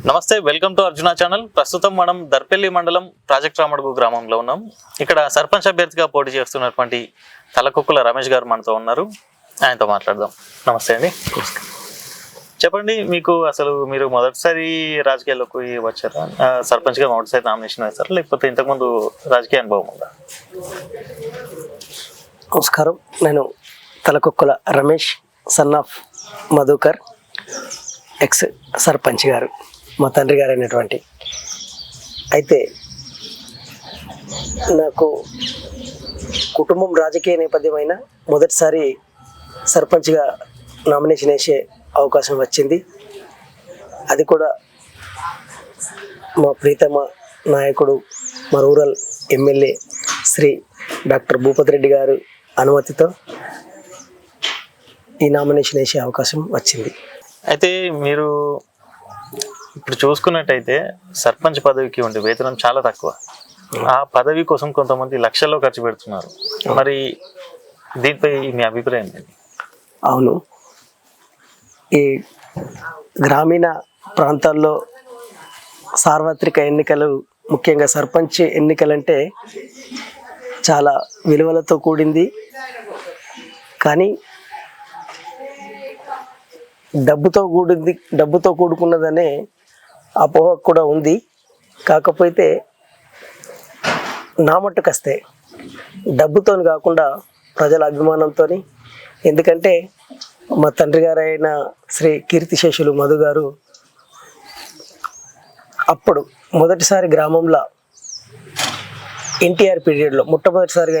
నమస్తే, welcome to Arjuna channel. ప్రస్తుతం మనం దర్పల్లి మండలం ప్రాజెక్ట్ రామడుగు గ్రామంలో ఉన్నాం. ఇక్కడ సర్పంచ్ అభ్యర్థిగా పోటీ చేస్తున్నటువంటి తలకుక్కుల రమేష్ గారు మనతో ఉన్నారు. ఆయనతో మాట్లాడదాం. నమస్తే అండి. చెప్పండి, మీకు అసలు మీరు మొదటిసారి రాజకీయాల్లోకి వచ్చారా? సర్పంచ్గా మొదటిసారి నామినేషన్ వేస్తారా, లేకపోతే ఇంతకుముందు రాజకీయ అనుభవం ఉందా? నమస్కారం, నేను Talakukkula Ramesh, son of Madhukar, ex sarpanch garu, మా తండ్రి గారు అయినటువంటి. అయితే నాకు కుటుంబం రాజకీయ నేపథ్యమైన మొదటిసారి సర్పంచ్గా నామినేషన్ వేసే అవకాశం వచ్చింది. అది కూడా మా ప్రీతమ నాయకుడు, మా rural MLA Shri doctor Bhupathi Reddy గారు అనుమతితో ఈ నామినేషన్ వేసే అవకాశం వచ్చింది. అయితే మీరు ఇప్పుడు చూసుకున్నట్టయితే సర్పంచ్ పదవికి ఉండే వేతనం చాలా తక్కువ. ఆ పదవి కోసం కొంతమంది లక్షల్లో ఖర్చు పెడుతున్నారు. మరి దీనిపై మీ అభిప్రాయం ఏంటి? అవును, ఈ గ్రామీణ ప్రాంతాల్లో సార్వత్రిక ఎన్నికలు, ముఖ్యంగా సర్పంచ్ ఎన్నికలంటే చాలా విలువలతో కూడింది. కానీ డబ్బుతో కూడుకున్నదనే అపోహ కూడా ఉంది. కాకపోతే నా మట్టుకొస్తే డబ్బుతో కాకుండా ప్రజల అభిమానంతో. ఎందుకంటే మా తండ్రి గారు అయిన శ్రీ కీర్తిశేషులు మధు గారు అప్పుడు మొదటిసారి గ్రామంలో ఎన్టీఆర్ పీరియడ్లో మొట్టమొదటిసారిగా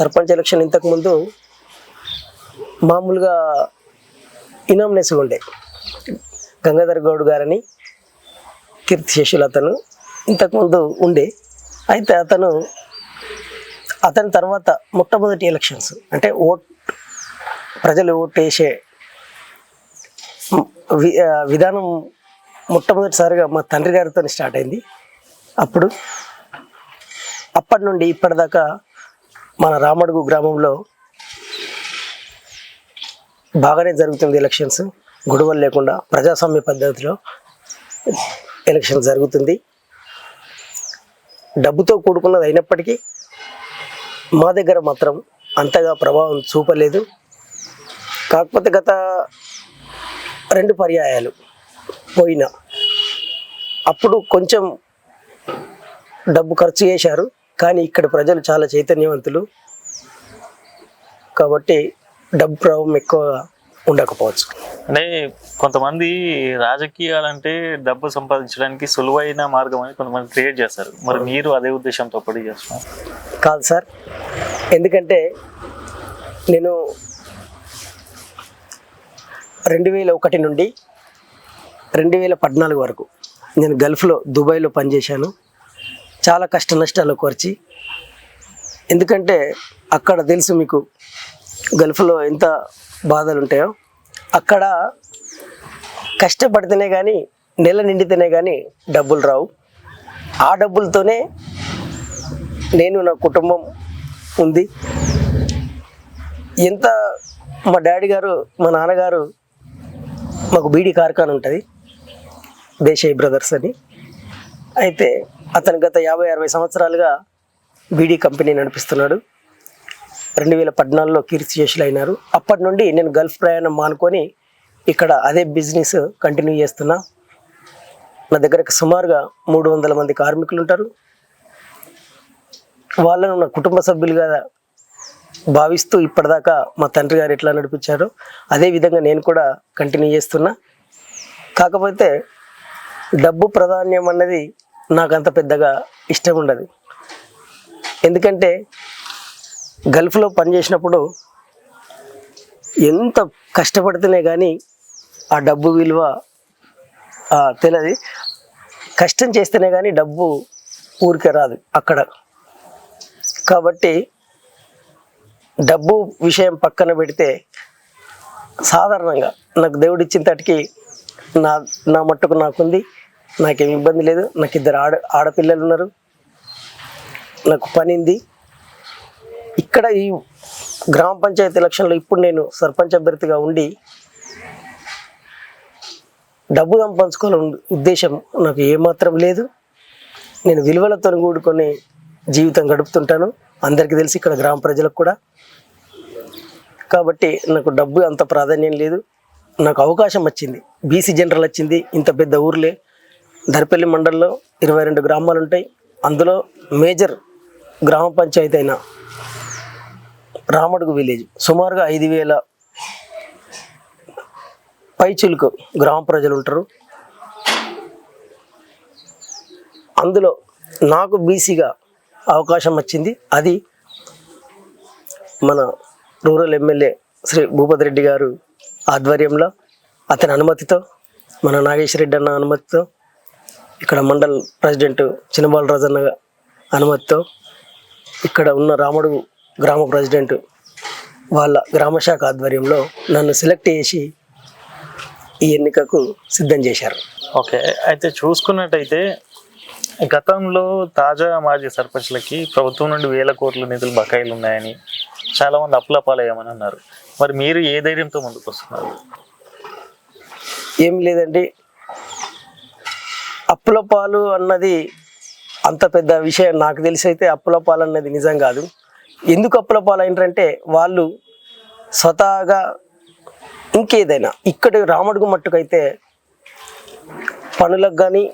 సర్పంచ్ ఎలక్షన్ ఇంతకుముందు మామూలుగా ఇనామినేస్ ఉండే గంగాధర్ గౌడ్ గారని కీర్తిశేషులు అతను ఇంతకుముందు ఉండే. అయితే అతని తర్వాత మొట్టమొదటి ఎలక్షన్స్ అంటే ప్రజలు ఓటు వేసే విధానం మొట్టమొదటిసారిగా మా తండ్రి గారితో స్టార్ట్ అయింది. అప్పటి నుండి ఇప్పటిదాకా మన రామడుగు గ్రామంలో బాగానే జరుగుతుంది ఎలక్షన్స్. గొడవలు లేకుండా ప్రజాస్వామ్య పద్ధతిలో ఎలక్షన్ జరుగుతుంది. డబ్బుతో కూడుకున్నది అయినప్పటికీ మా దగ్గర మాత్రం అంతగా ప్రభావం చూపలేదు. కాకపోతే గత 2 పర్యాయాలు పోయినా అప్పుడు కొంచెం డబ్బు ఖర్చు చేశారు. కానీ ఇక్కడ ప్రజలు చాలా చైతన్యవంతులు కాబట్టి డబ్బు ప్రభావం ఎక్కువ ఉండకపోవచ్చు. అంటే కొంతమంది రాజకీయాలంటే డబ్బు సంపాదించడానికి సులువైన మార్గం అని కొంతమంది క్రియేట్ చేస్తారు. మరి మీరు అదే ఉద్దేశంతో పోటీ చేస్తున్నారు? కాదు సార్, ఎందుకంటే నేను 2001 నుండి 2014 వరకు నేను గల్ఫ్లో దుబాయ్లో పనిచేశాను. చాలా కష్ట నష్టాలు కోర్చి. ఎందుకంటే అక్కడ తెలుసు మీకు గల్ఫ్లో ఎంత బాధలు ఉంటాయో. అక్కడ కష్టపడితేనే కానీ, నెల నిండితేనే కానీ డబ్బులు రావు. ఆ డబ్బులతోనే నేను, నా కుటుంబం ఉంది. మా డాడీ గారు, మా నాన్నగారు, మాకు బీడీ కార్ఖానా ఉంటుంది, దేశాయ్ బ్రదర్స్ అని. అయితే అతను గత 50-60 సంవత్సరాలుగా బీడీ కంపెనీ నడిపిస్తున్నాడు. 2014లో కీర్తిశేషులు అయినారు. అప్పటి నుండి నేను గల్ఫ్ ప్రయాణం మానుకొని ఇక్కడ అదే బిజినెస్ కంటిన్యూ చేస్తున్నా. నా దగ్గరకు సుమారుగా 300 మంది కార్మికులు ఉంటారు. వాళ్ళను నా కుటుంబ సభ్యులుగా భావిస్తూ ఇప్పటిదాకా మా తండ్రి గారు ఎట్లా నడిపించారో అదే విధంగా నేను కూడా కంటిన్యూ చేస్తున్నా. కాకపోతే డబ్బు ప్రాధాన్యం అన్నది నాకు అంత పెద్దగా ఇష్టం ఉండదు. ఎందుకంటే గల్ఫ్లో పనిచేసినప్పుడు ఎంత కష్టపడితేనే కానీ ఆ డబ్బు విలువ తెలియదు. కష్టం చేస్తేనే కానీ డబ్బు ఊరికే రాదు అక్కడ. కాబట్టి డబ్బు విషయం పక్కన పెడితే సాధారణంగా నాకు దేవుడు ఇచ్చిన తటికి నా మట్టుకు నాకుంది, నాకేం ఇబ్బంది లేదు. నాకు 2 ఆడపిల్లలు ఉన్నారు, నాకు పనింది. ఇక్కడ ఈ గ్రామ పంచాయతీ ఎలక్షన్లో ఇప్పుడు నేను సర్పంచ్ అభ్యర్థిగా ఉండి డబ్బు సంపాదించుకోవాలని ఉద్దేశం నాకు ఏమాత్రం లేదు. నేను విలువలతో కూడుకొని జీవితం గడుపుతుంటాను, అందరికీ తెలిసి ఇక్కడ గ్రామ ప్రజలకు కూడా. కాబట్టి నాకు డబ్బు అంత ప్రాధాన్యం లేదు. నాకు అవకాశం వచ్చింది, బీసీ జనరల్ వచ్చింది. ఇంత పెద్ద ఊర్లే దర్పల్లి మండలంలో 22 గ్రామాలు ఉంటాయి. అందులో మేజర్ గ్రామ పంచాయతీ అయిన రామడుగు విలేజ్ సుమారుగా 5,000 పైచులకు గ్రామ ప్రజలు ఉంటారు. అందులో నాకు బీసీగా అవకాశం వచ్చింది. అది మన రూరల్ ఎమ్మెల్యే శ్రీ భూపతి రెడ్డి గారు ఆధ్వర్యంలో, అతని అనుమతితో, మన నాగేశ్వర రెడ్డి అన్న అనుమతితో, ఇక్కడ మండల్ ప్రెసిడెంట్ చిన్నబాలరాజన్న అనుమతితో, ఇక్కడ ఉన్న రామడుగు గ్రామ ప్రెసిడెంట్ వాళ్ళ గ్రామశాఖ ఆధ్వర్యంలో నన్ను సెలెక్ట్ చేసి ఈ ఎన్నికకు సిద్ధం చేశారు. ఓకే, అయితే చూసుకున్నట్టయితే గతంలో తాజా మాజీ సర్పంచ్లకి ప్రభుత్వం నుండి 1,000 కోట్ల నిధులు బకాయిలు ఉన్నాయని చాలా మంది అప్పులపాలయ్యామని అన్నారు. మరి మీరు ఏ ధైర్యంతో ముందుకు వస్తున్నారు? ఏం లేదండి, అప్పుల పాలు అన్నది అంత పెద్ద విషయం నాకు తెలిసి అయితే అప్పుల పాలు అన్నది నిజం కాదు. ఎందుకు అప్పుల పాలు అయినారంటే వాళ్ళు స్వతహాగా ఇంకేదైనా ఇక్కడ రామడుగు మట్టుకైతే పనులకు కానీ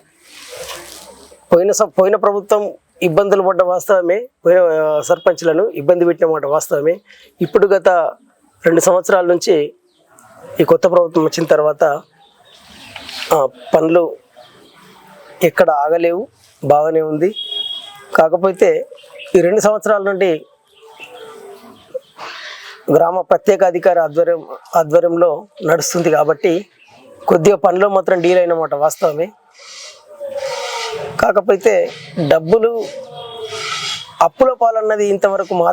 పోయిన ప్రభుత్వం ఇబ్బందులు పడ్డ వాస్తవమే, పోయిన సర్పంచ్లను ఇబ్బంది పెట్టిన మాట వాస్తవమే. ఇప్పుడు గత 2 సంవత్సరాల నుంచి ఈ కొత్త ప్రభుత్వం వచ్చిన తర్వాత పనులు ఎక్కడ ఆగలేవు, బాగానే ఉంది. కాకపోతే ఈ 2 సంవత్సరాల నుండి గ్రామ ప్రత్యేక అధికారి ఆధ్వర్యంలో నడుస్తుంది కాబట్టి కొద్దిగా పనిలో మాత్రం డీల్ అయినమాట వాస్తవమే. కాకపోతే డబ్బులు అప్పుల పాలన్నది ఇంతవరకు మా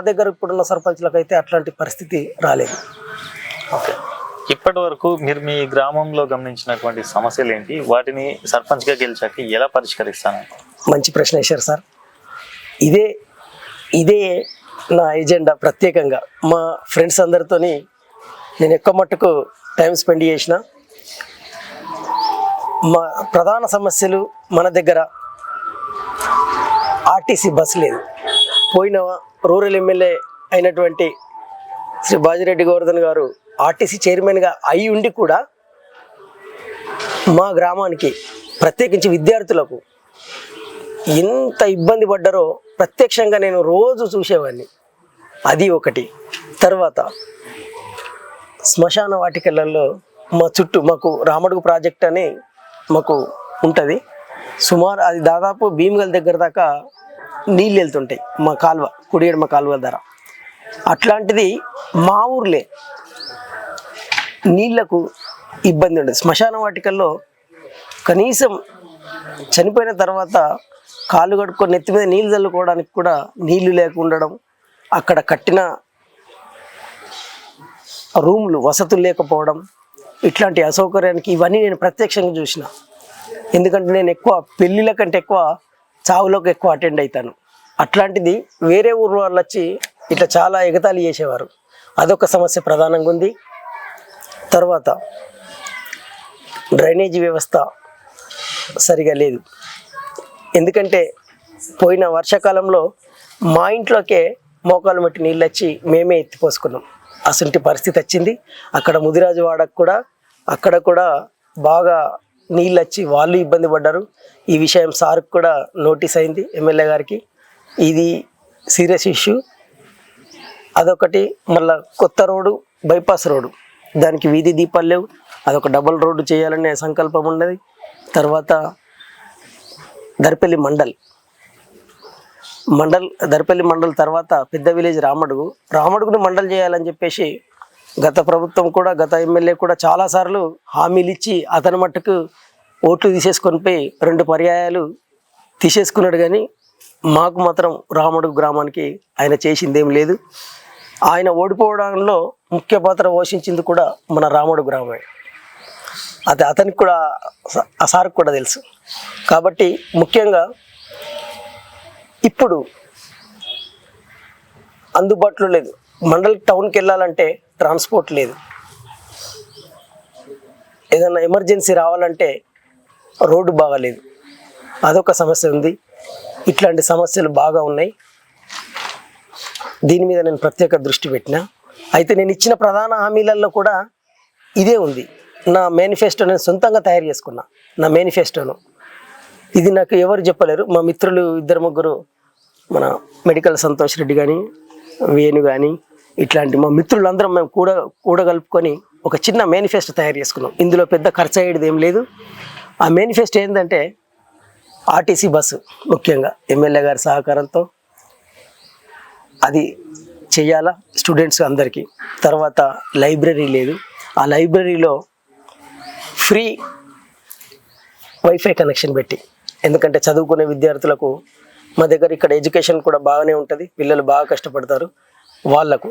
దగ్గర ఇప్పుడున్న సర్పంచ్లకు అయితే అట్లాంటి పరిస్థితి రాలేదు. ఓకే, ఇప్పటి వరకు మీరు మీ గ్రామంలో గమనించినటువంటి సమస్యలు ఏంటి? వాటిని సర్పంచ్గా గెలిచాక ఎలా పరిష్కరిస్తాను? మంచి ప్రశ్న వేశారు సార్. ఇదే నా ఎజెండా. ప్రత్యేకంగా మా ఫ్రెండ్స్ అందరితోని నేను ఎక్కువ మట్టుకు టైం స్పెండ్ చేసిన. మా ప్రధాన సమస్యలు మన దగ్గర ఆర్టీసీ బస్ లేదు. పోయిన రూరల్ ఎమ్మెల్యే అయినటువంటి శ్రీ బాజిరెడ్డి గోవర్ధన్ గారు ఆర్టీసీ చైర్మన్గా అయి ఉండి కూడా మా గ్రామానికి ప్రత్యేకించి విద్యార్థులకు ఎంత ఇబ్బంది పడ్డారో ప్రత్యక్షంగా నేను రోజు చూసేవాడిని. అది ఒకటి. తర్వాత శ్మశాన వాటికలలో మా చుట్టూ మాకు రామడుగు ప్రాజెక్ట్ అని మాకు ఉంటుంది. సుమారు అది దాదాపు భీమగల్ దగ్గర దాకా నీళ్ళు వెళ్తుంటాయి మా కాలువ, కుడియడమ కాలువ ధర. అట్లాంటిది మా ఊర్లే నీళ్లకు ఇబ్బంది ఉండదు. శ్మశాన వాటికల్లో కనీసం చనిపోయిన తర్వాత కాళ్ళు కడుక్కొని నెత్తి మీద నీళ్ళు చల్లుకోవడానికి కూడా నీళ్లు లేకుండడం, అక్కడ కట్టిన రూమ్లు వసతులు లేకపోవడం, ఇట్లాంటి అసౌకర్యానికి ఇవన్నీ నేను ప్రత్యక్షంగా చూసిన. ఎందుకంటే నేను ఎక్కువ పెళ్ళిళ్ళ కంటే ఎక్కువ చావులకు ఎక్కువ అటెండ్ అవుతాను. అట్లాంటిది వేరే ఊరు వాళ్ళు వచ్చి ఇట్లా చాలా ఎగతాళి చేసేవారు. అదొక సమస్య ప్రధానంగా ఉంది. తర్వాత డ్రైనేజీ వ్యవస్థ సరిగా లేదు. ఎందుకంటే పోయిన వర్షాకాలంలో మా ఇంట్లోకే మోకాలు మట్టి నీళ్ళు వచ్చి మేమే ఎత్తిపోసుకున్నాం. అసంటి పరిస్థితి వచ్చింది. అక్కడ ముదిరాజు వాడకు కూడా అక్కడ కూడా బాగా నీళ్ళు వచ్చి వాళ్ళు ఇబ్బంది పడ్డారు. ఈ విషయం సార్కి కూడా నోటీస్ అయింది, ఎమ్మెల్యే గారికి. ఇది సీరియస్ ఇష్యూ. అదొకటి. మళ్ళీ కొత్త రోడ్డు, బైపాస్ రోడ్డు, దానికి వీధి దీపాలు లేవు. అదొక డబుల్ రోడ్డు చేయాలనే సంకల్పం ఉన్నది. తర్వాత దర్పల్లి మండల్ తర్వాత పెద్ద విలేజ్ రామడుగుని మండల్ చేయాలని చెప్పేసి గత ప్రభుత్వం కూడా, గత ఎమ్మెల్యే కూడా చాలాసార్లు హామీలు ఇచ్చి అతని మట్టుకు ఓట్లు తీసేసుకొని పోయి 2 పర్యాయాలు తీసేసుకున్నాడు. కానీ మాకు మాత్రం రామడుగు గ్రామానికి ఆయన చేసిందేం లేదు. ఆయన ఓడిపోవడంలో ముఖ్య పాత్ర పోషించింది కూడా మన రామడుగు గ్రామమే. అతనికి కూడా, ఆ సార్కి కూడా తెలుసు. కాబట్టి ముఖ్యంగా ఇప్పుడు అందుబాటులో లేదు. మండల్ టౌన్కి వెళ్ళాలంటే ట్రాన్స్పోర్ట్ లేదు. ఏదైనా ఎమర్జెన్సీ రావాలంటే రోడ్డు బాగాలేదు, అదొక సమస్య ఉంది. ఇట్లాంటి సమస్యలు బాగా ఉన్నాయి. దీని మీద నేను ప్రత్యేక దృష్టి పెట్టిన. అయితే నేను ఇచ్చిన ప్రధాన హామీలలో కూడా ఇదే ఉంది. నా మేనిఫెస్టో నేను సొంతంగా తయారు చేసుకున్నా. నా మేనిఫెస్టోను ఇది నాకు ఎవరు చెప్పలేరు. మా మిత్రులు 2-3 మన మెడికల్ సంతోష్ రెడ్డి కానీ, వేణు కానీ, ఇట్లాంటి మా మిత్రులందరం మేము కూడగలుపుకొని ఒక చిన్న మేనిఫెస్టో తయారు చేసుకున్నాం. ఇందులో పెద్ద ఖర్చు అయ్యేది ఏం లేదు. ఆ మేనిఫెస్టో ఏంటంటే ఆర్టీసీ బస్సు ముఖ్యంగా ఎమ్మెల్యే గారి సహకారంతో అది చెయ్యాలా స్టూడెంట్స్ అందరికీ. తర్వాత లైబ్రరీ లేదు, ఆ లైబ్రరీలో ఫ్రీ వైఫై కనెక్షన్ పెట్టి, ఎందుకంటే చదువుకునే విద్యార్థులకు మా దగ్గర ఇక్కడ ఎడ్యుకేషన్ కూడా బాగానే ఉంటుంది, పిల్లలు బాగా కష్టపడతారు, వాళ్లకు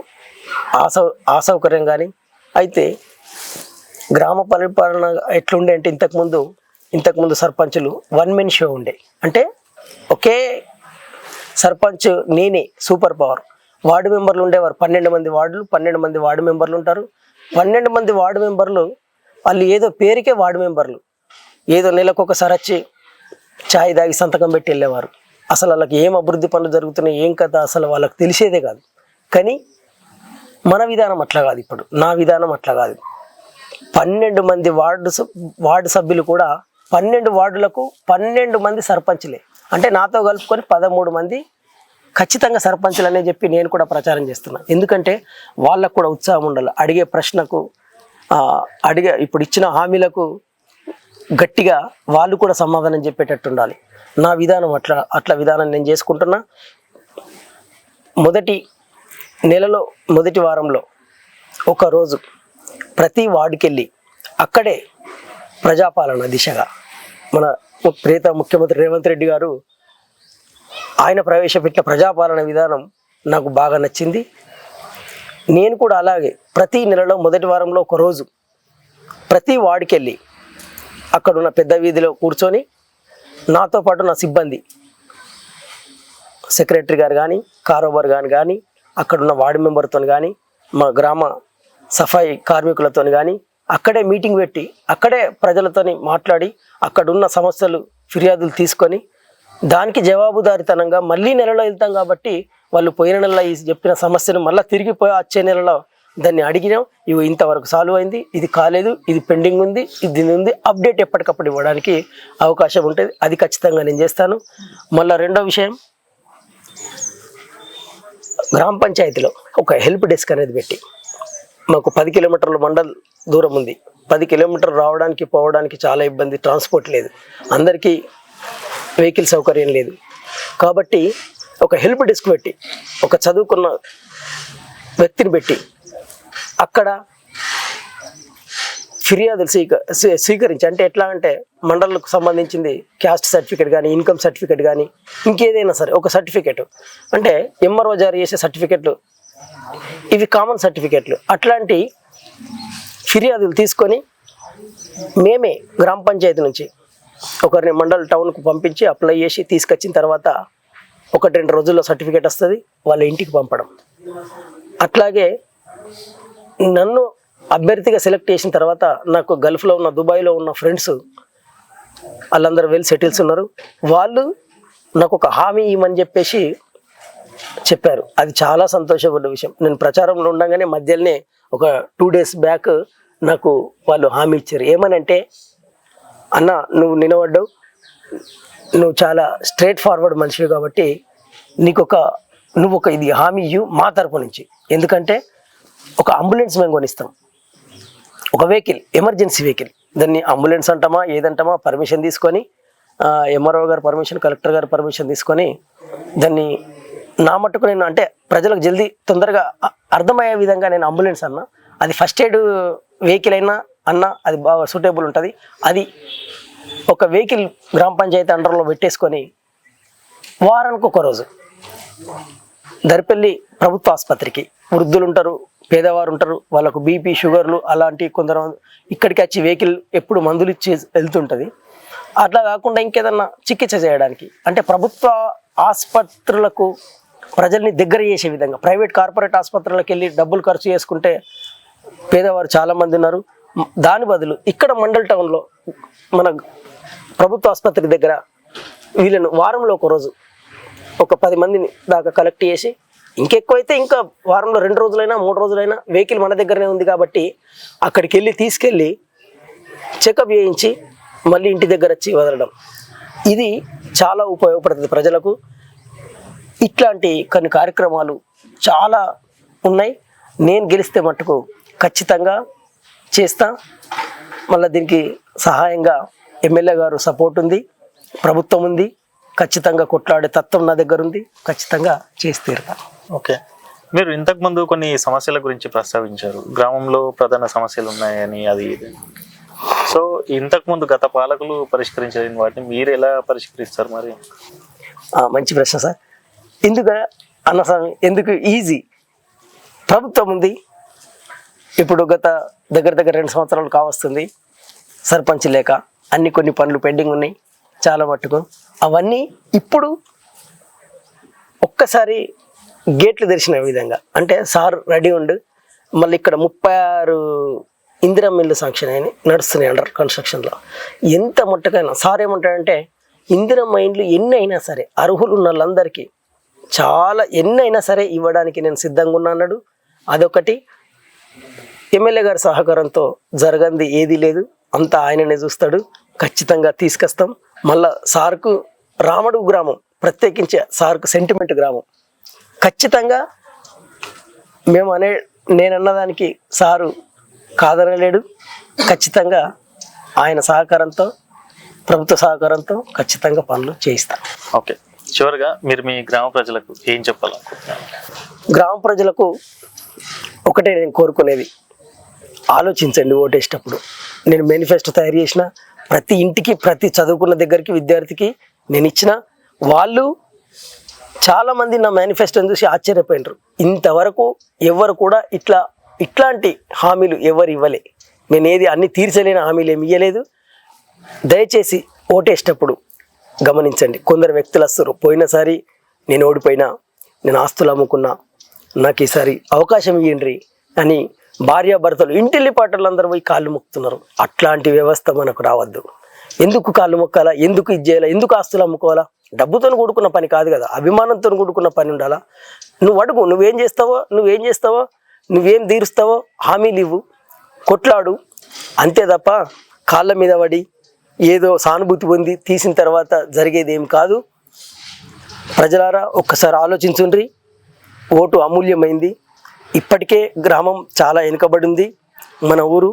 అసౌకర్యం కానీ. అయితే గ్రామ పరిపాలన ఎట్లుండే అంటే ఇంతకుముందు సర్పంచులు 1 man షో ఉండే. అంటే ఒకే సర్పంచ్ నేనే సూపర్ పవర్. వార్డు మెంబర్లు ఉండేవారు 12 మంది వార్డులు, 12 మంది వార్డు మెంబర్లు ఉంటారు. 12 మంది వార్డు మెంబర్లు వాళ్ళు ఏదో పేరుకే వార్డు మెంబర్లు, ఏదో నెలకొకసారి వచ్చి ఛాయ్ తాగి సంతకం పెట్టి వెళ్ళేవారు. అసలు వాళ్ళకి ఏం అభివృద్ధి పనులు జరుగుతున్నాయి, ఏం కథ అసలు వాళ్ళకి తెలిసేదే కాదు. కానీ మన విధానం అట్లా కాదు. ఇప్పుడు నా విధానం అట్లా కాదు. 12 మంది వార్డు సభ్యులు కూడా 12 వార్డులకు 12 మంది సర్పంచ్లే. అంటే నాతో కలుపుకొని 13 మంది ఖచ్చితంగా సర్పంచులు అనే చెప్పి నేను కూడా ప్రచారం చేస్తున్నా. ఎందుకంటే వాళ్ళకు కూడా ఉత్సాహం ఉండాలి. అడిగే ప్రశ్నకు ఇప్పుడు ఇచ్చిన హామీలకు గట్టిగా వాళ్ళు కూడా సమాధానం చెప్పేటట్టు ఉండాలి. నా విధానం అట్లా విధానం నేను చేసుకుంటున్నా. మొదటి నెలలో మొదటి వారంలో ఒకరోజు ప్రతి వార్డుకి వెళ్ళి అక్కడే ప్రజాపాలన దిశగా మన ప్రియత ముఖ్యమంత్రి రేవంత్ రెడ్డి గారు ఆయన ప్రవేశపెట్టిన ప్రజాపాలన విధానం నాకు బాగా నచ్చింది. నేను కూడా అలాగే ప్రతి నెలలో మొదటి వారంలో ఒకరోజు ప్రతి వార్డుకి వెళ్ళి అక్కడున్న పెద్ద వీధిలో కూర్చొని నాతో పాటు నా సిబ్బంది సెక్రటరీ గారు కానీ, కారోబార్ కానీ, అక్కడున్న వార్డు మెంబర్తో కానీ, మా గ్రామ సఫాయి కార్మికులతో కానీ అక్కడే మీటింగ్ పెట్టి అక్కడే ప్రజలతోని మాట్లాడి అక్కడున్న సమస్యలు ఫిర్యాదులు తీసుకొని దానికి జవాబుదారితనంగా మళ్ళీ నెలలో వెళ్తాం కాబట్టి వాళ్ళు పోయిన నెలలో ఈ చెప్పిన సమస్యను మళ్ళీ తిరిగిపోయి వచ్చే నెలలో దాన్ని అడిగినాం. ఇవి ఇంతవరకు సాల్వ్ అయింది, ఇది కాలేదు, ఇది పెండింగ్ ఉంది, ఇది ఉంది, అప్డేట్ ఎప్పటికప్పుడు ఇవ్వడానికి అవకాశం ఉంటుంది. అది ఖచ్చితంగా నేను చేస్తాను. మళ్ళీ రెండో విషయం, గ్రామ పంచాయతీలో ఒక హెల్ప్ డెస్క్ అనేది పెట్టి, మాకు 10 కిలోమీటర్ల మండల్ దూరం ఉంది. 10 కిలోమీటర్లు రావడానికి పోవడానికి చాలా ఇబ్బంది, ట్రాన్స్పోర్ట్ లేదు, అందరికీ వెహికల్ సౌకర్యం లేదు. కాబట్టి ఒక హెల్ప్ డెస్క్ పెట్టి ఒక చదువుకున్న వ్యక్తిని పెట్టి అక్కడ ఫిర్యాదులు స్వీకరించి, అంటే ఎట్లా అంటే మండలకు సంబంధించింది క్యాస్ట్ సర్టిఫికేట్ కానీ, ఇన్కమ్ సర్టిఫికేట్ కానీ, ఇంకేదైనా సరే ఒక సర్టిఫికేట్, అంటే ఎంఆర్ఓ జారీ చేసే సర్టిఫికేట్లు, ఇవి కామన్ సర్టిఫికేట్లు, అట్లాంటి ఫిర్యాదులు తీసుకొని మేమే గ్రామ పంచాయతీ నుంచి ఒకరిని మండల్ టౌన్కు పంపించి అప్లై చేసి తీసుకొచ్చిన తర్వాత 1-2 రోజుల్లో సర్టిఫికేట్ వస్తుంది, వాళ్ళ ఇంటికి పంపడం. అట్లాగే నన్ను అభ్యర్థిగా సెలెక్ట్ చేసిన తర్వాత నాకు గల్ఫ్లో ఉన్న, దుబాయ్లో ఉన్న ఫ్రెండ్స్ వాళ్ళందరూ వెల్ సెటిల్స్ ఉన్నారు. వాళ్ళు నాకు ఒక హామీ ఇవ్వమని చెప్పేసి చెప్పారు. అది చాలా సంతోషపడ్డ విషయం. నేను ప్రచారంలో ఉండగానే మధ్యలోనే ఒక 2 days బ్యాక్ నాకు వాళ్ళు హామీ ఇచ్చారు. ఏమనంటే, అన్న నువ్వు నిలబడ్డావు, నువ్వు చాలా స్ట్రైట్ ఫార్వర్డ్ మనిషివి కాబట్టి నువ్వు ఒక ఇది హామీ ఇవ్వు మా తరపు నుంచి. ఎందుకంటే ఒక అంబులెన్స్ మేము కొనిస్తాం, ఒక వెహికల్, ఎమర్జెన్సీ వెహికల్, దాన్ని అంబులెన్స్ అంటామా ఏదంటామా పర్మిషన్ తీసుకొని, ఎంఆర్ఓ గారు పర్మిషన్, కలెక్టర్ గారు పర్మిషన్ తీసుకొని దాన్ని నా మట్టుకు నేను, అంటే ప్రజలకు జల్దీ తొందరగా అర్థమయ్యే విధంగా నేను అంబులెన్స్ అన్నా, అది ఫస్ట్ ఎయిడ్ వెహికల్ అయినా అన్న అది బాగా సూటబుల్ ఉంటుంది. అది ఒక వెహికల్ గ్రామ పంచాయతీ అండర్లో పెట్టేసుకొని వారానికి ఒక రోజు దర్పల్లి ప్రభుత్వ ఆసుపత్రికి, వృద్ధులు ఉంటారు, పేదవారు ఉంటారు, వాళ్ళకు బీపీ షుగర్లు అలాంటి కొందరు ఇక్కడికి వచ్చి వెహికల్ ఎప్పుడు మందులు ఇచ్చి వెళ్తుంటుంది. అట్లా కాకుండా ఇంకేదన్నా చికిత్స చేయడానికి, అంటే ప్రభుత్వ ఆసుపత్రులకు ప్రజల్ని దగ్గర చేసే విధంగా, ప్రైవేట్ కార్పొరేట్ ఆసుపత్రులకు వెళ్ళి డబ్బులు ఖర్చు చేసుకుంటే పేదవారు చాలామంది ఉన్నారు, దాని బదులు ఇక్కడ మండల్ టౌన్లో మన ప్రభుత్వ ఆసుపత్రి దగ్గర వీళ్ళను వారంలో ఒక రోజు ఒక 10 మందిని దాకా కలెక్ట్ చేసి, ఇంకెక్కువైతే ఇంకా వారంలో 2 రోజులైనా 3 రోజులైనా వెహికల్ మన దగ్గరనే ఉంది కాబట్టి అక్కడికి వెళ్ళి తీసుకెళ్ళి చెకప్ చేయించి మళ్ళీ ఇంటి దగ్గర వచ్చి వదలడం, ఇది చాలా ఉపయోగపడుతుంది ప్రజలకు. ఇట్లాంటి కొన్ని కార్యక్రమాలు చాలా ఉన్నాయి. నేను గెలిస్తే మట్టుకు ఖచ్చితంగా చేస్తా. మళ్ళీ దీనికి సహాయంగా ఎమ్మెల్యే గారు సపోర్ట్ ఉంది, ప్రభుత్వం ఉంది, ఖచ్చితంగా కొట్లాడే తత్వం నా దగ్గర ఉంది, ఖచ్చితంగా చేసి తీరుతా. ఓకే, మీరు ఇంతకుముందు కొన్ని సమస్యల గురించి ప్రస్తావించారు, గ్రామంలో ప్రధాన సమస్యలు ఉన్నాయని అది ఇది. సో ఇంతకుముందు గత పాలకులు పరిష్కరించలేని వాటిని మీరు ఎలా పరిష్కరిస్తారు మరి? మంచి ప్రశ్న సార్. ఎందుకు అన్నస్వామి, ఎందుకు ఈజీ, ప్రభుత్వం ఉంది. ఇప్పుడు గత దగ్గర 2 సంవత్సరాలు కావస్తుంది సర్పంచ్ లేక, కొన్ని పనులు పెండింగ్ ఉన్నాయి చాలా మట్టుకు. అవన్నీ ఇప్పుడు ఒక్కసారి గేట్లు తెరిచిన విధంగా అంటే సార్ రెడీ ఉండు. మళ్ళీ ఇక్కడ 36 ఇందిరమ్మ ఇల్లు శాంక్షన్ అయినాయి, నడుస్తున్నాయి అండర్ కన్స్ట్రక్షన్లో. ఎంత మట్టుకైనా సార్ ఏమంటాడంటే ఇందిరమ్మ ఇండ్లు ఎన్ని అయినా సరే అర్హులు ఉన్న వాళ్ళందరికీ చాలా ఎన్ని అయినా సరే ఇవ్వడానికి నేను సిద్ధంగా ఉన్నా అన్నాడు. అదొకటి. ఎమ్మెల్యే గారి సహకారంతో జరగంది ఏదీ లేదు, అంతా ఆయననే చూస్తాడు. ఖచ్చితంగా తీసుకొస్తాం. మళ్ళా సార్కు రామడుగు గ్రామం ప్రత్యేకించి సార్కు సెంటిమెంట్ గ్రామం. ఖచ్చితంగా నేను అన్నదానికి సారు కాదనలేడు. ఖచ్చితంగా ఆయన సహకారంతో, ప్రభుత్వ సహకారంతో ఖచ్చితంగా పనులు చేయిస్తాం. ఓకే, చివరిగా మీరు మీ గ్రామ ప్రజలకు ఏం చెప్పాలనుకుంటున్నారు? గ్రామ ప్రజలకు ఒకటే నేను కోరుకునేది, ఆలోచించండి ఓటేసేటప్పుడు. నేను మేనిఫెస్టో తయారు చేసిన, ప్రతి ఇంటికి ప్రతి చదువుకున్న దగ్గరికి విద్యార్థికి నేను ఇచ్చిన. వాళ్ళు చాలామంది నా మేనిఫెస్టోని చూసి ఆశ్చర్యపోయినారు. ఇంతవరకు ఎవరు కూడా ఇట్లాంటి హామీలు ఎవరు ఇవ్వలే. నేను ఏది అన్ని తీర్చలేని హామీలు ఏమి ఇవ్వలేదు. దయచేసి ఓటేసేటప్పుడు గమనించండి. కొందరు వ్యక్తులు వస్తారు, పోయినసారి నేను ఓడిపోయినా, నేను ఆస్తులు అమ్ముకున్నా, నాకు ఈసారి అవకాశం ఇవ్వండి అని భార్యాభర్తలు ఇంటిల్లి పాటలు అందరూ పోయి కాళ్ళు మొక్కుతున్నారు. అట్లాంటి వ్యవస్థ మనకు రావద్దు. ఎందుకు కాళ్ళు మొక్కాలా, ఎందుకు ఇది చేయాలా, ఎందుకు ఆస్తులు అమ్ముకోవాలా? డబ్బుతో కూడుకున్న పని కాదు కదా, అభిమానంతో కూడుకున్న పని ఉండాలా. నువ్వు అడుగు, నువ్వేం చేస్తావో, నువ్వేం తీరుస్తావో హామీలు ఇవ్వు, కొట్లాడు, అంతే తప్ప కాళ్ళ మీద పడి ఏదో సానుభూతి పొంది తీసిన తర్వాత జరిగేది ఏం కాదు. ప్రజలారా ఒక్కసారి ఆలోచించుండ్రి. ఓటు అమూల్యమైంది. ఇప్పటికే గ్రామం చాలా వెనుకబడి ఉంది. మన ఊరు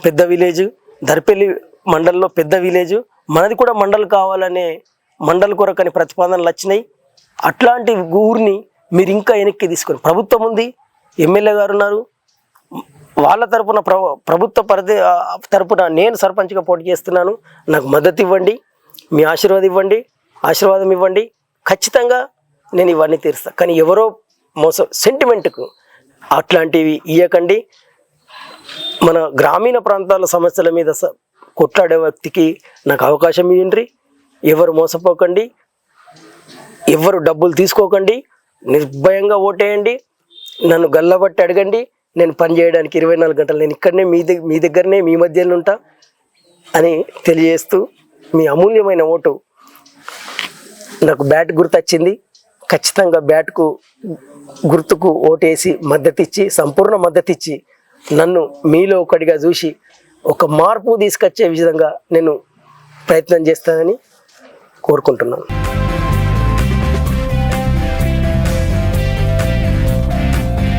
పెద్ద విలేజ్, దర్పల్లి మండలంలో పెద్ద విలేజ్. మనది కూడా మండల్ కావాలనే మండల్ కొరకని ప్రతిపాదనలు వచ్చినాయి. అట్లాంటి ఊరిని మీరు ఇంకా వెనక్కి తీసుకొని, ప్రభుత్వం ఉంది, ఎమ్మెల్యే గారు ఉన్నారు, వాళ్ళ తరపున ప్రభుత్వ తరపున నేను సర్పంచ్గా పోటీ చేస్తున్నాను. నాకు మద్దతు ఇవ్వండి, మీ ఆశీర్వాదం ఇవ్వండి. ఖచ్చితంగా నేను ఇవన్నీ తీరుస్తాను. కానీ ఎవరో సెంటిమెంట్కు అట్లాంటివి ఇవ్వకండి. మన గ్రామీణ ప్రాంతాల సమస్యల మీద కొట్లాడే వ్యక్తికి నాకు అవకాశం ఇవ్వండి. ఎవరు మోసపోకండి, ఎవరు డబ్బులు తీసుకోకండి, నిర్భయంగా ఓటేయండి. నన్ను గల్లబట్టి అడగండి. నేను పని చేయడానికి 24 గంటలు నేను ఇక్కడనే మీ దగ్గరనే మీ మధ్యలో ఉంటా అని తెలియజేస్తూ, మీ అమూల్యమైన ఓటు నాకు బ్యాట్ గుర్తొచ్చింది. ఖచ్చితంగా బ్యాట్కు గుర్తుకు ఓటేసి సంపూర్ణ మద్దతు ఇచ్చి నన్ను మీలో ఒకటిగా చూసి ఒక మార్పు తీసుకొచ్చే విధంగా నేను ప్రయత్నం చేస్తానని కోరుకుంటున్నాను.